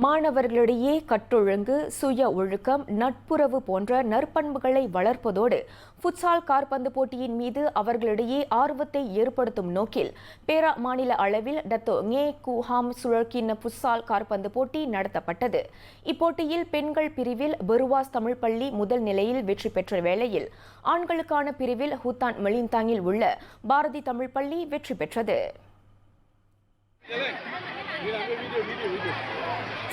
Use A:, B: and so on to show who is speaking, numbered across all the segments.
A: மாணவர்களிடையே கட்டொழுங்கு, சுய ஒழுக்கம், நட்புறவு போன்ற நற்பண்புகளை வளர்ப்பதோடு ஃபுட்சால் காற்பந்து போட்டியின் மீது அவர்களிடையே ஆர்வத்தை ஏற்படுத்தும் நோக்கில் பேரா மாநில அளவில் டத்தோ ngே குஹாம் சுழற்கிண்ண ஃபுட்சால் காற்பந்து போட்டி நடத்தப்பட்டது. இப்போட்டியில் பெண்கள் பிரிவில் பெருவாஸ் தமிழ் பள்ளி முதல் நிலையில் வெற்றி பெற்ற வேளையில் ஆண்களுக்கான பிரிவில் ஹூத்தான் மெலிந்தாங்கில் உள்ள பாரதி தமிழ் பள்ளி வெற்றி பெற்றது.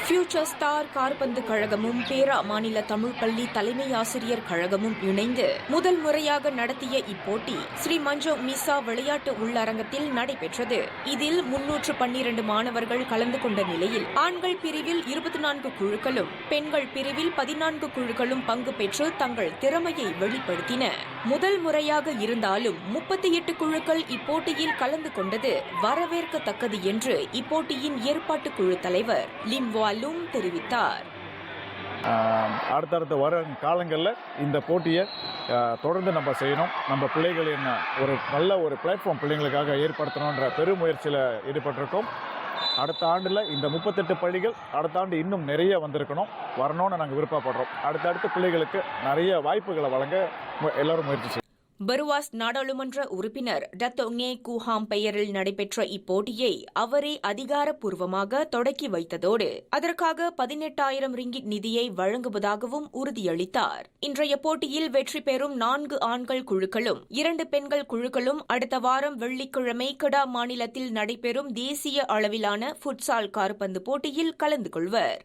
A: ஃபியூச்சர் ஸ்டார் காற்பந்து கழகமும் பேரா மாநில தமிழ் பள்ளி தலைமை ஆசிரியர் கழகமும் இணைந்து முதல் முறையாக நடத்திய இப்போட்டி ஸ்ரீ மஞ்சோ மிசா விளையாட்டு உள்ளரங்கத்தில் நடைபெற்றது. இதில் 312 மாணவர்கள் கலந்து கொண்ட நிலையில் ஆண்கள் பிரிவில் 24 குழுக்களும் பெண்கள் பிரிவில் 14 குழுக்களும் பங்கு பெற்று தங்கள் திறமையை வெளிப்படுத்தின. முதல் முறையாக இருந்தாலும் 38 குழுக்கள் இப்போட்டியில் கலந்து கொண்டது வரவேற்கத்தக்கது என்று இப்போட்டியின் ஏற்பாட்டு குழு தலைவர் லிம்வாலும் தெரிவித்தார்.
B: அடுத்தடுத்த வர காலங்களில் இந்த போட்டியை தொடர்ந்து நம்ம செய்யணும். நம்ம பிள்ளைகளின் ஒரு நல்ல ஒரு பிளாட்ஃபார்ம் பிள்ளைங்களுக்காக ஏற்படுத்தணுன்ற பெருமுயற்சியில் ஈடுபட்டிருக்கோம். அடுத்த ஆண்டில் இந்த 38 பள்ளிகள் அடுத்த ஆண்டு இன்னும் நிறைய வந்திருக்கணும், வரணும்னு நாங்கள் விருப்பப்படுறோம். அடுத்தடுத்த பிள்ளைகளுக்கு நிறைய வாய்ப்புகளை வழங்க எல்லாரும் முயற்சி செய்யும்.
A: பெருவாஸ் நாடாளுமன்ற உறுப்பினர் டத்தோ ngே குஹாம் பெயரில் நடைபெற்ற இப்போட்டியை அவரே அதிகாரப்பூர்வமாக தொடக்கி வைத்ததோடு அதற்காக 18,000 ரிங்கிட் நிதியை வழங்குவதாகவும் உறுதியளித்தார். இன்றைய போட்டியில் வெற்றி பெறும் 4 ஆண்கள் குழுக்களும் 2 பெண்கள் குழுக்களும் அடுத்த வாரம் வெள்ளிக்கிழமை கடா மாநிலத்தில் நடைபெறும் தேசிய அளவிலான ஃபுட்சால் காற்பந்து போட்டியில் கலந்து கொள்வர்.